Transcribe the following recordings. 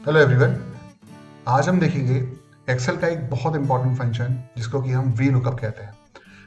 Hello everyone. आज हम देखेंगे एक्सेल का एक बहुत इंपॉर्टेंट फंक्शन जिसको कि हम वी लुकअप कहते हैं।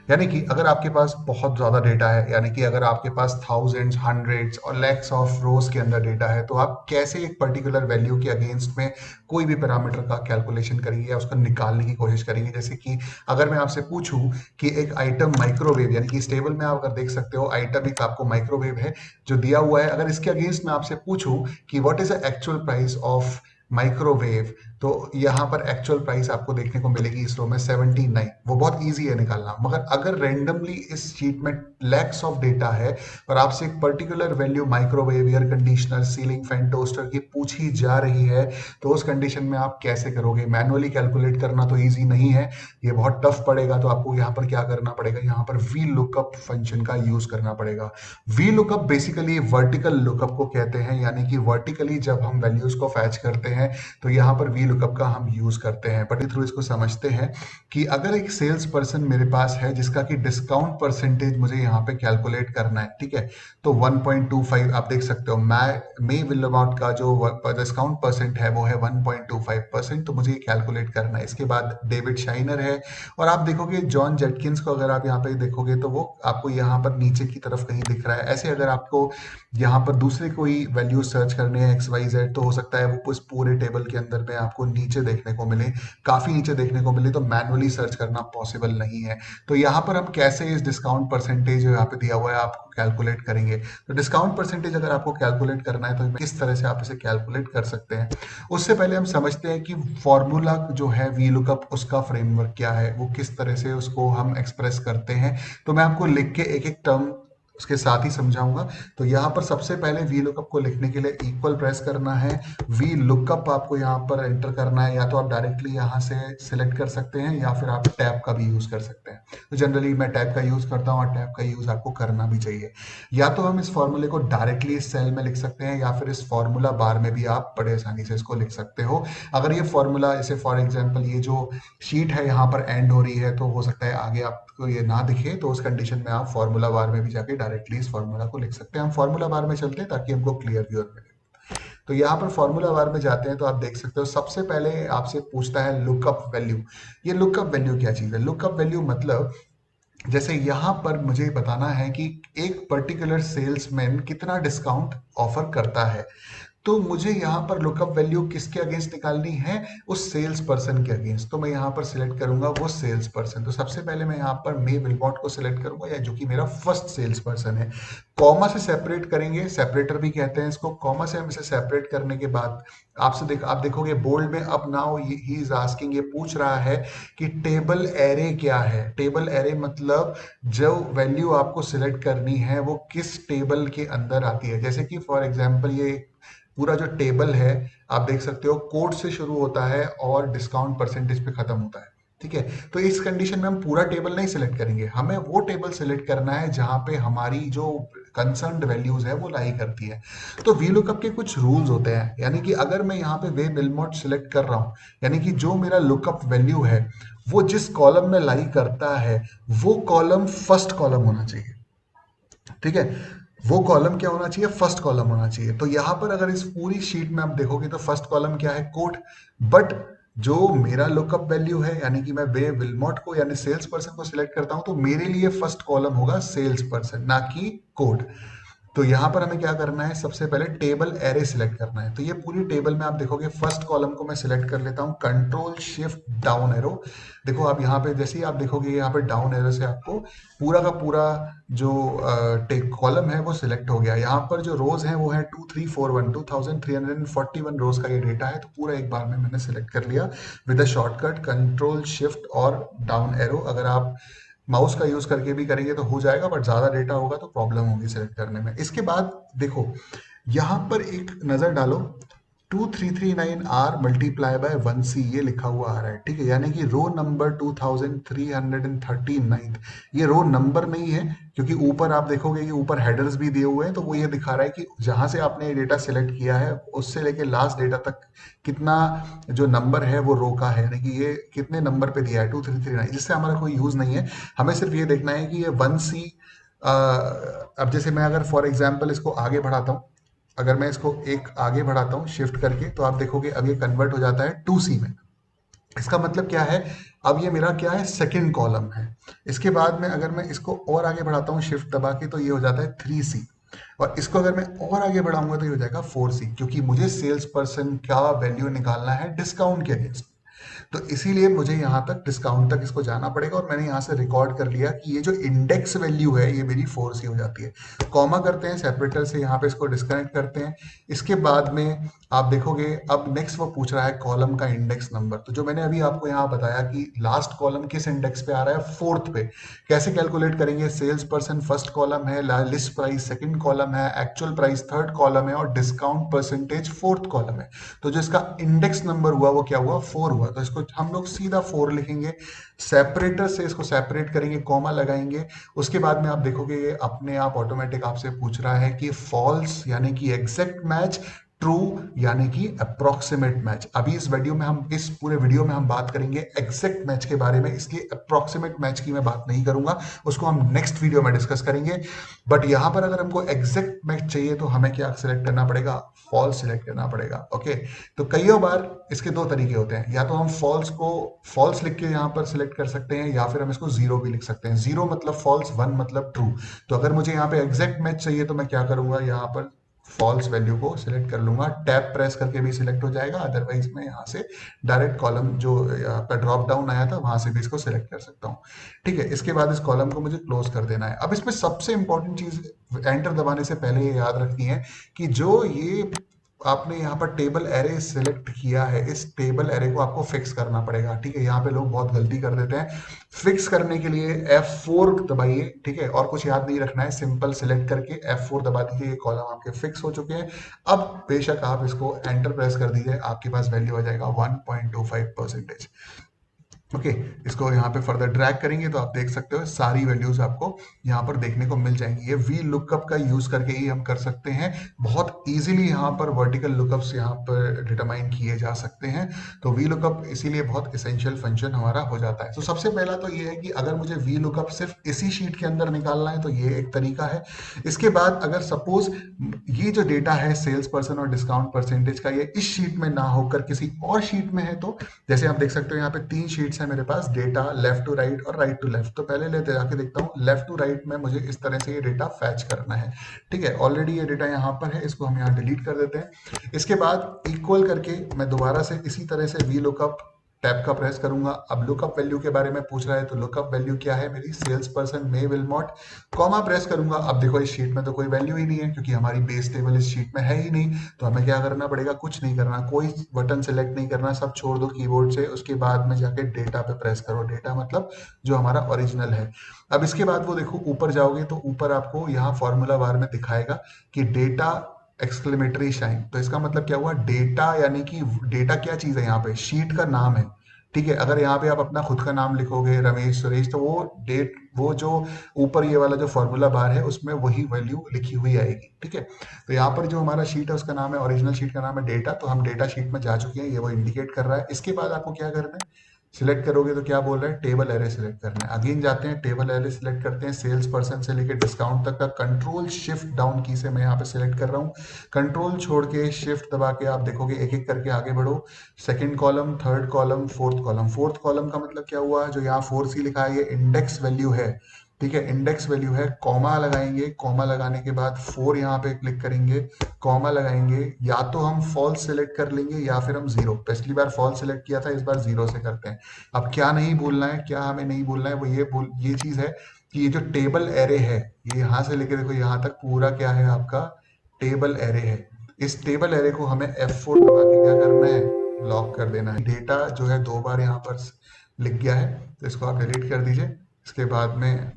यानी कि अगर आपके पास बहुत ज़्यादा डेटा है, यानी कि अगर आपके पास थाउजेंड्स, हंड्रेड्स और लैक्स ऑफ रोज के अंदर डेटा है, तो आप कैसे एक पर्टिकुलर वैल्यू के अगेंस्ट में कोई भी पैरामीटर का कैलकुलेशन करेंगे या उसको निकालने की कोशिश करेंगे। जैसे कि अगर मैं आपसे पूछूं कि एक आइटम माइक्रोवेव, यानी कि इस टेबल में आप अगर देख सकते हो आइटम एक आपको माइक्रोवेव है जो दिया हुआ है। अगर इसके अगेंस्ट में आपसे पूछूं कि what is the actual price of microwave, तो यहाँ पर एक्चुअल प्राइस आपको देखने को मिलेगी इस रो में 79। वो बहुत इजी है निकालना। मगर अगर रेंडमली इस शीट में लैक्स ऑफ डेटा है और आपसे एक particular value microwave, air conditioner, ceiling fan, toaster की पूछी जा रही है, तो उस कंडीशन में आप कैसे करोगे? मैनुअली कैलकुलेट करना तो ईजी नहीं है, ये बहुत टफ पड़ेगा। तो आपको यहाँ पर क्या करना पड़ेगा? यहाँ पर वी लुकअप फंक्शन का यूज करना पड़ेगा। V lookup basically vertical lookup को कहते हैं, यानी कि वर्टिकली जब हम वैल्यूज को फैच करते हैं तो यहाँ पर वी लुकअप का हम यूज करते हैं। बट थ्रू इसको समझते हैं कि अगर एक सेल्स पर्सन मेरे पास है जिसका कि डिस्काउंट परसेंटेज मुझे यहाँ पे कैलकुलेट करना है, ठीक है, तो 1.25 आप देख सकते हो। मे विलावट का जो डिस्काउंट परसेंट है वो है 1.25%। तो मुझे ये कैलकुलेट करना है। इसके बाद डेविड शाइनर है, और आप देखोगे जॉन जेटकिंस को अगर आप यहाँ पे देखोगे तो वो आपको यहाँ पर नीचे की तरफ कहीं दिख रहा है। ऐसे अगर आपको यहाँ पर दूसरे कोई वैल्यू सर्च करने हैं एक्स वाई जेड, तो हो सकता है वो उस पूरे टेबल के अंदर में आपको नीचे देखने को मिले, काफी नीचे देखने को मिले, तो मैनुअली सर्च करना पॉसिबल नहीं है। तो यहाँ पर हम कैसे इस डिस्काउंट परसेंटेज जो यहाँ पे दिया हुआ है आपको कैलकुलेट करेंगे? तो डिस्काउंट परसेंटेज अगर आपको कैलकुलेट करना है तो किस तरह से आप इसे कैलकुलेट कर सकते हैं? उससे पहले हम समझते हैं कि फॉर्मूला जो है वी लुकअप, उसका फ्रेमवर्क क्या है, वो किस तरह से उसको हम एक्सप्रेस करते हैं। तो मैं आपको लिख के एक एक टर्म उसके साथ ही समझाऊंगा। तो यहाँ पर सबसे पहले वी लुकअप को लिखने के लिए इक्वल प्रेस करना है। वी लुकअप आपको यहाँ पर एंटर करना है, या तो आप डायरेक्टली यहाँ से सिलेक्ट कर सकते हैं या फिर आप टैब का भी यूज कर सकते हैं। तो जनरली मैं टैब का यूज करता हूँ और टैब का यूज आपको करना भी चाहिए। या तो हम इस फॉर्मूले को डायरेक्टली इस सेल में लिख सकते हैं, या फिर इस फॉर्मूला बार में भी आप बड़े आसानी से इसको लिख सकते हो। अगर ये फॉर्मूला, जैसे फॉर एग्जाम्पल ये जो शीट है यहाँ पर एंड हो रही है, तो हो सकता है आगे आपको ये ना दिखे, तो उस कंडीशन में आप फॉर्मूला बार में भी जाके डायरेक्टली इस फॉर्मूला को लिख सकते हैं। हम फॉर्मूला बार में चलते हैं ताकि हमको क्लियर व्यू मिले। तो यहाँ पर फॉर्मूला बार में जाते हैं तो आप देख सकते हो सबसे पहले आपसे पूछता है लुकअप वैल्यू। ये लुकअप वैल्यू क्या चीज है? लुकअप वैल्यू मतलब जैसे यहाँ पर मुझे बताना है कि एक पर्टिकुलर सेल्समैन कितना डिस्काउंट ऑफर करता है, तो मुझे यहाँ पर लुकअप वैल्यू किसके अगेंस्ट निकालनी है? उस सेल्स पर्सन के अगेंस्ट। तो मैं यहाँ पर सिलेक्ट करूंगा वो सेल्स पर्सन। तो सबसे पहले मैं यहाँ पर मे विलबॉट को सिलेक्ट करूंगा, या जो कि मेरा फर्स्ट सेल्स पर्सन है। कॉमा से सेपरेट करेंगे, सेपरेटर भी कहते हैं इसको। कॉमा से हम इसे सेपरेट करने के बाद आप देखोगे बोल्ड में, अब नाउ ही इज आस्किंग, ये पूछ रहा है कि टेबल एरे क्या है। टेबल एरे मतलब जो वैल्यू आपको सिलेक्ट करनी है वो किस टेबल के अंदर आती है। जैसे कि फॉर एग्जांपल ये पूरा जो टेबल है, आप देख सकते हो कोड से शुरू होता है और डिस्काउंट परसेंटेज पे खत्म होता है, ठीक है। तो इस कंडीशन में हम पूरा टेबल नहीं सिलेक्ट करेंगे, हमें वो टेबल सिलेक्ट करना है जहां पे हमारी जो कंसर्न्ड वैल्यूज है वो लाई करती है। तो वी लुकअप के कुछ रूल्स होते हैं, यानी कि अगर मैं यहाँ पे वे बिलमोट सिलेक्ट कर रहा हूँ, यानी कि जो मेरा लुकअप वैल्यू है वो जिस कॉलम में लाई करता है वो कॉलम फर्स्ट कॉलम होना चाहिए, ठीक है। वो कॉलम क्या होना चाहिए? फर्स्ट कॉलम होना चाहिए। तो यहां पर अगर इस पूरी शीट में आप देखोगे तो फर्स्ट कॉलम क्या है? कोड। बट जो मेरा लुकअप वैल्यू है, यानी कि मैं वे विलमोट को यानी सेल्स पर्सन को सिलेक्ट करता हूं, तो मेरे लिए फर्स्ट कॉलम होगा सेल्स पर्सन, ना कि कोड। तो यहाँ पर हमें क्या करना है? सबसे पहले टेबल एरे सिलेक्ट करना है। तो ये पूरी टेबल में आप देखोगे फर्स्ट कॉलम को मैं सिलेक्ट कर लेता हूँ, कंट्रोल शिफ्ट डाउन एरो। देखो आप यहाँ पे जैसे ही आप देखोगे यहाँ पे डाउन एरो से आपको पूरा का पूरा जो कॉलम है वो सिलेक्ट हो गया। यहाँ पर जो रोज है वो है 2341, 2341 रोज का ये डेटा है। तो पूरा एक बार में मैंने सिलेक्ट कर लिया with a shortcut control shift और डाउन एरो। अगर आप माउस का यूज करके भी करेंगे तो हो जाएगा, बट ज्यादा डेटा होगा तो प्रॉब्लम होगी सिलेक्ट करने में। इसके बाद देखो यहाँ पर एक नजर डालो, 2339 आर मल्टीप्लाई बाय 1 सी ये लिखा हुआ आ रहा है, ठीक है। यानी कि रो नंबर 2339, ये रो नंबर नहीं है, क्योंकि ऊपर आप देखोगे कि ऊपर हेडर्स भी दिए हुए हैं। तो वो ये दिखा रहा है कि जहां से आपने ये डेटा सिलेक्ट किया है उससे लेके लास्ट डेटा तक कितना जो नंबर है वो रो का है, यानी कि ये कितने नंबर पे दिया है 2339। जिससे हमारा कोई यूज नहीं है, हमें सिर्फ ये देखना है कि ये 1 सी। अब जैसे मैं अगर फॉर एग्जाम्पल इसको आगे बढ़ाता हूँ, अगर मैं इसको एक आगे बढ़ाता हूँ शिफ्ट करके, तो आप देखोगे अब ये कन्वर्ट हो जाता है 2C में। इसका मतलब क्या है, अब ये मेरा क्या है, सेकंड कॉलम है। इसके बाद में अगर मैं इसको और आगे बढ़ाता हूँ शिफ्ट दबा के, तो ये हो जाता है 3C। और इसको अगर मैं और आगे बढ़ाऊंगा तो ये हो जाएगा 4C, क्योंकि मुझे सेल्स पर्सन का वैल्यू निकालना है डिस्काउंट के अगेंस्ट। तो इसीलिए मुझे यहाँ तक डिस्काउंट तक इसको जाना पड़ेगा, और मैंने यहाँ से रिकॉर्ड कर लिया कि ये जो इंडेक्स वैल्यू है ये मेरी 4C हो जाती है। कॉमा करते हैं सेपरेटर से, यहाँ पे इसको डिस्कनेक्ट करते हैं। इसके बाद में आप देखोगे अब नेक्स्ट वो पूछ रहा है कॉलम का इंडेक्स नंबर। तो जो मैंने अभी आपको यहाँ बताया कि लास्ट कॉलम किस इंडेक्स पे आ रहा है, फोर्थ पे। कैसे कैलकुलेट करेंगे, सेल्स पर्सन फर्स्ट कॉलम है, लिस्ट प्राइस सेकंड कॉलम है, एक्चुअल प्राइस थर्ड कॉलम है, और डिस्काउंट परसेंटेज फोर्थ कॉलम है। तो जो इसका इंडेक्स नंबर हुआ वो क्या हुआ, 4 हुआ। तो इसको हम लोग सीधा 4 लिखेंगे, सेपरेटर से इसको सेपरेट करेंगे, कॉमा लगाएंगे। उसके बाद में आप देखोगे ये अपने आप ऑटोमेटिक आपसे पूछ रहा है कि फॉल्स यानी कि एग्जैक्ट मैच, ट्रू यानी कि अप्रोक्सीमेट मैच। अभी इस वीडियो में हम, इस पूरे वीडियो में हम बात करेंगे एग्जैक्ट मैच के बारे में, इसलिए अप्रोक्सीमेट मैच की मैं बात नहीं करूंगा, उसको हम नेक्स्ट वीडियो में डिस्कस करेंगे। बट यहां पर अगर हमको एग्जैक्ट मैच चाहिए तो हमें क्या सिलेक्ट करना पड़ेगा, फॉल्स सिलेक्ट करना पड़ेगा। ओके, तो कई बार इसके दो तरीके होते हैं, या तो हम फॉल्स को फॉल्स लिख के यहाँ पर सिलेक्ट कर सकते हैं, या फिर हम इसको जीरो भी लिख सकते हैं। जीरो मतलब फॉल्स, वन मतलब ट्रू। तो अगर मुझे यहाँ पे एग्जैक्ट मैच चाहिए तो मैं क्या करूंगा, यहाँ पर फॉल्स वैल्यू को सिलेक्ट कर लूंगा, टैब प्रेस करके भी सिलेक्ट हो जाएगा। अदरवाइज मैं यहाँ से डायरेक्ट कॉलम जो आपका ड्रॉप डाउन आया था वहां से भी इसको सिलेक्ट कर सकता हूँ। ठीक है, इसके बाद इस कॉलम को मुझे क्लोज कर देना है। अब इसमें सबसे इंपॉर्टेंट चीज एंटर दबाने से पहले ये याद रखनी है कि जो ये आपने यहाँ पर टेबल एरे सिलेक्ट किया है, इस टेबल एरे को आपको फिक्स करना पड़ेगा। ठीक है, यहाँ पे लोग बहुत गलती कर देते हैं। फिक्स करने के लिए F4 दबाइए। ठीक है, और कुछ याद नहीं रखना है, सिंपल सिलेक्ट करके F4 दबा दीजिए, ये कॉलम आपके फिक्स हो चुके हैं। अब बेशक आप इसको एंटर प्रेस कर दीजिए, आपके पास वैल्यू आ जाएगा 1.25%। ओके, इसको यहाँ पे फर्दर ड्रैग करेंगे तो आप देख सकते हो सारी वैल्यूज आपको यहाँ पर देखने को मिल जाएंगी। ये वी लुकअप का यूज करके ही हम कर सकते हैं, बहुत इजीली यहाँ पर वर्टिकल लुकअप्स यहाँ पर डिटरमाइन किए जा सकते हैं। तो वी लुकअप इसीलिए बहुत इसेंशियल फंक्शन हमारा हो जाता है। तो सबसे पहला तो ये है कि अगर मुझे वी लुकअप सिर्फ इसी शीट के अंदर निकालना है तो ये एक तरीका है। इसके बाद अगर सपोज ये जो डेटा है सेल्स पर्सन और डिस्काउंट परसेंटेज का, ये इस शीट में ना होकर किसी और शीट में है, तो जैसे आप देख सकते हो यहाँ पे 3 शीट्स है मेरे पास, डेटा, लेफ्ट टू राइट और राइट टू लेफ्ट। तो पहले लेते जाके देखता हूँ लेफ्ट टू राइट में मुझे इस तरह से ये डेटा फैच करना है। ठीक है, ऑलरेडी ये डेटा यहाँ पर है, इसको हम यहाँ डिलीट कर देते हैं। इसके बाद इक्वल करके मैं दोबारा से इसी तरह से वी लुकअप टैब का प्रेस करूंगा। अब लुकअप वैल्यू के बारे में पूछ रहा है, तो लुकअप वैल्यू क्या है मेरी, sales person May Wilmot, comma press करूंगा। अब देखो इस शीट में तो कोई वैल्यू ही नहीं है, क्योंकि हमारी बेस टेबल इस शीट में है ही नहीं। तो हमें क्या करना पड़ेगा, कुछ नहीं करना, कोई बटन सेलेक्ट नहीं करना, सब छोड़ दो कीबोर्ड से। उसके बाद में जाके डेटा पे प्रेस करो, डेटा मतलब जो हमारा ओरिजिनल है। अब इसके बाद वो देखो ऊपर जाओगे तो ऊपर आपको यहाँ फॉर्मूला बार में दिखाएगा कि डेटा एक्सक्लेमेटरी शाइन। तो इसका मतलब क्या हुआ, डेटा यानी कि डेटा क्या चीज है, यहाँ पे शीट का नाम है। ठीक है, अगर यहाँ पे आप अपना खुद का नाम लिखोगे रमेश सुरेश, तो वो डेट, वो जो ऊपर ये वाला जो फॉर्मूला बार है उसमें वही वैल्यू लिखी हुई आएगी। ठीक है, तो यहाँ पर जो हमारा शीट है उसका नाम है, ओरिजिनल शीट का नाम है डेटा। तो हम डेटा शीट में जा चुके हैं, ये वो इंडिकेट कर रहा है। इसके बाद आपको क्या करना है, सिलेक्ट करोगे तो क्या बोल रहा है, टेबल एरे सिलेक्ट करना है। अगेन जाते हैं, टेबल एरे सिलेक्ट करते हैं, सेल्स पर्सन से लेकर डिस्काउंट तक का कंट्रोल शिफ्ट डाउन की से मैं यहाँ पे सिलेक्ट कर रहा हूँ। कंट्रोल छोड़ के शिफ्ट दबा के आप देखोगे एक एक करके आगे बढ़ो। Second column, third column, fourth column. Fourth column का मतलब क्या हुआ, जो यहाँ 4C लिखा है ये इंडेक्स वैल्यू है। ठीक है, इंडेक्स वैल्यू है, कॉमा लगाएंगे, कॉमा लगाने के बाद 4 यहाँ पे क्लिक करेंगे, कॉमा लगाएंगे। या तो हम फॉल्स सिलेक्ट कर लेंगे या फिर हम जीरो, पिछली बार फॉल्स सिलेक्ट किया था, इस बार जीरो से करते हैं। अब क्या नहीं भूलना है, क्या हमें नहीं भूलना है, वो ये चीज है कि ये जो टेबल एरे है, ये यहाँ से लेके देखो यहाँ तक पूरा क्या है आपका टेबल एरे है। इस टेबल एरे को हमें F4 दबा के क्या करना है, लॉक कर देना है। डेटा जो है 2 बार यहाँ पर लिख गया है, तो इसको आप डिलीट कर दीजिए। इसके बाद में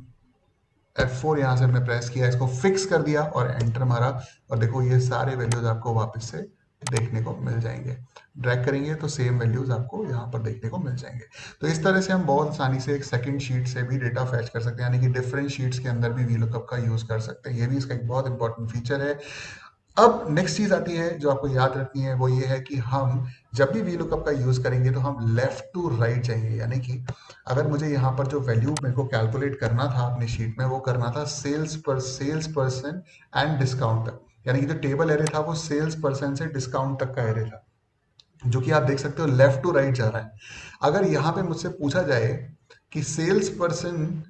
F4 यहाँ से हमने प्रेस किया, इसको फिक्स कर दिया और एंटर मारा, और देखो ये सारे वैल्यूज आपको वापस से देखने को मिल जाएंगे। ड्रैग करेंगे तो सेम वैल्यूज आपको यहाँ पर देखने को मिल जाएंगे। तो इस तरह से हम बहुत आसानी से एक सेकंड शीट से भी डेटा फैच कर सकते हैं, यानी कि डिफरेंट शीट्स के अंदर भी वीलुकअप का यूज कर सकते हैं। ये भी इसका एक बहुत इंपॉर्टेंट फीचर है। अब नेक्स्ट चीज आती है जो आपको याद रखनी है, वो ये है कि हम जब भी वीलुकअप का यूज करेंगे तो हम लेफ्ट टू राइट जाएंगे। यानी कि अगर मुझे यहाँ पर जो वैल्यू मेरे को कैलकुलेट करना था अपनी शीट में, वो करना था सेल्स पर्सन एंड डिस्काउंट तक। यानी कि जो टेबल एरे था वो सेल्स पर्सन से डिस्काउंट तक का एरे था, जो कि आप देख सकते हो लेफ्ट टू राइट जा रहा है। अगर यहाँ पे मुझसे पूछा जाए कि सेल्स पर्सन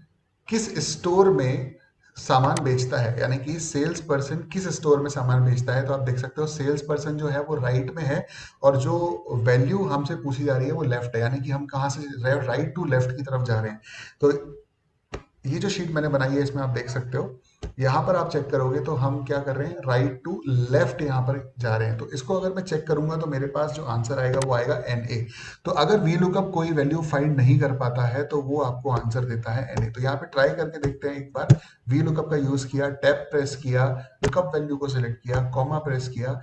किस स्टोर में सामान बेचता है, यानी कि सेल्स पर्सन किस स्टोर में सामान बेचता है, तो आप देख सकते हो सेल्स पर्सन जो है वो राइट में है, और जो वैल्यू हमसे पूछी जा रही है वो लेफ्ट है, यानी कि हम कहाँ से राइट टू लेफ्ट की तरफ जा रहे हैं। तो ये जो शीट मैंने बनाई है इसमें आप देख सकते हो, यहाँ पर आप चेक करोगे तो हम क्या कर रहे हैं, राइट टू लेफ्ट यहाँ पर जा रहे हैं। तो इसको अगर मैं चेक करूंगा तो मेरे पास जो आंसर आएगा वो आएगा NA। तो अगर वी लुकअप कोई वैल्यू फाइंड नहीं कर पाता है तो वो आपको आंसर देता है NA। तो यहाँ पे ट्राई करके देखते हैं एक बार। वी लुकअप का यूज किया, टैब प्रेस किया, लुकअप वैल्यू को सिलेक्ट किया, कॉमा प्रेस किया,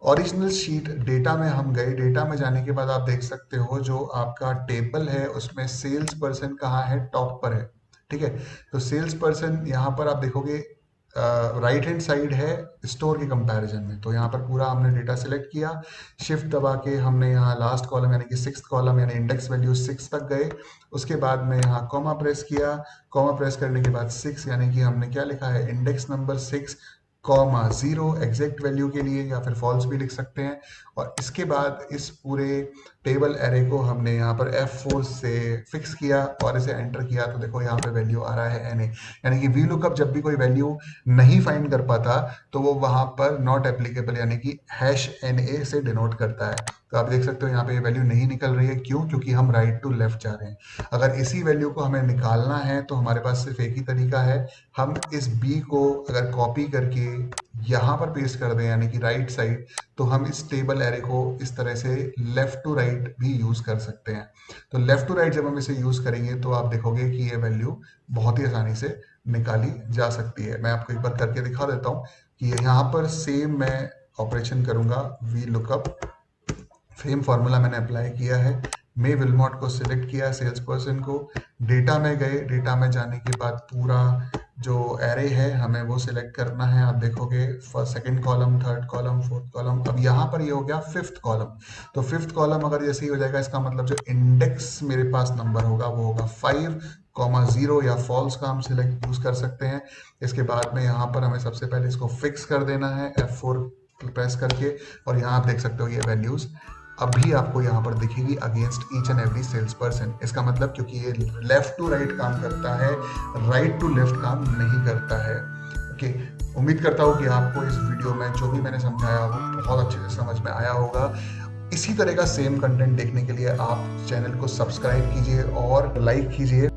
ओरिजिनल शीट डेटा में हम गए। डेटा में जाने के बाद आप देख सकते हो जो आपका टेबल है उसमें सेल्स पर्सन कहाँ है, टॉप पर है, ठीक है। तो सेल्स पर्सन यहाँ पर आप देखोगे राइट हैंड साइड है स्टोर के कंपैरिजन में। तो यहाँ पर पूरा हमने डेटा सिलेक्ट किया, शिफ्ट दबा के हमने यहाँ लास्ट कॉलम यानी कि 6th कॉलम यानी इंडेक्स वैल्यू 6 तक गए। उसके बाद में यहाँ कॉमा प्रेस किया, कॉमा प्रेस करने के बाद 6 यानी कि हमने क्या लिखा है, index number 6 comma 0 exact value के लिए, या फिर फॉल्स भी लिख सकते हैं। और इसके बाद इस पूरे टेबल एरे को हमने यहाँ पर F4 से फिक्स किया और इसे एंटर किया। तो देखो यहाँ पे वैल्यू आ रहा है NA, यानी कि वी लुकअप जब भी कोई वैल्यू नहीं फाइंड कर पाता तो वो वहां पर नॉट एप्लीकेबल यानी कि #NA से डिनोट करता है। तो आप देख सकते हो यहाँ पे ये वैल्यू नहीं निकल रही है, क्यों? क्योंकि हम राइट टू लेफ्ट जा रहे हैं। अगर इसी वैल्यू को हमें निकालना है तो हमारे पास सिर्फ एक ही तरीका है, हम इस B को अगर कॉपी करके यहाँ पर पेस्ट कर दें यानी कि राइट साइड, तो हम इस टेबल एरे को इस तरह से लेफ्ट टू राइट भी यूज कर सकते हैं। तो लेफ्ट टू राइट जब हम इसे यूज करेंगे तो आप देखोगे कि ये वैल्यू बहुत ही आसानी से निकाली जा सकती है। मैं आपको एक बार करके दिखा देता हूँ कि यहाँ पर सेम मैं ऑपरेशन करूंगा, वी लुकअप, सेम फॉर्मूला मैंने अप्लाई किया है। मे विलमॉट को सिलेक्ट किया, सेल्स पर्सन को, डेटा में गए, डेटा में जाने के बाद पूरा जो एरे है हमें वो सिलेक्ट करना है। आप देखोगे first second column, third column, fourth column, अब यहाँ पर ये हो गया 5th कॉलम। तो 5th कॉलम अगर जैसे ही हो जाएगा, इसका मतलब जो इंडेक्स मेरे पास नंबर होगा वो होगा 5,0 या फॉल्स का हम सिलेक्ट यूज कर सकते हैं। इसके बाद में यहाँ पर हमें सबसे पहले इसको फिक्स कर देना है F4 प्रेस करके, और यहाँ आप देख सकते हो ये वैल्यूज अभी आपको यहाँ पर दिखेगी against each and every sales person. इसका मतलब क्योंकि ये लेफ्ट टू राइट काम करता है, राइट टू लेफ्ट काम नहीं करता है। ओके, उम्मीद करता हूँ कि आपको इस वीडियो में जो भी मैंने समझाया वो बहुत अच्छे से समझ में आया होगा। इसी तरह का सेम कंटेंट देखने के लिए आप चैनल को सब्सक्राइब कीजिए और लाइक कीजिए।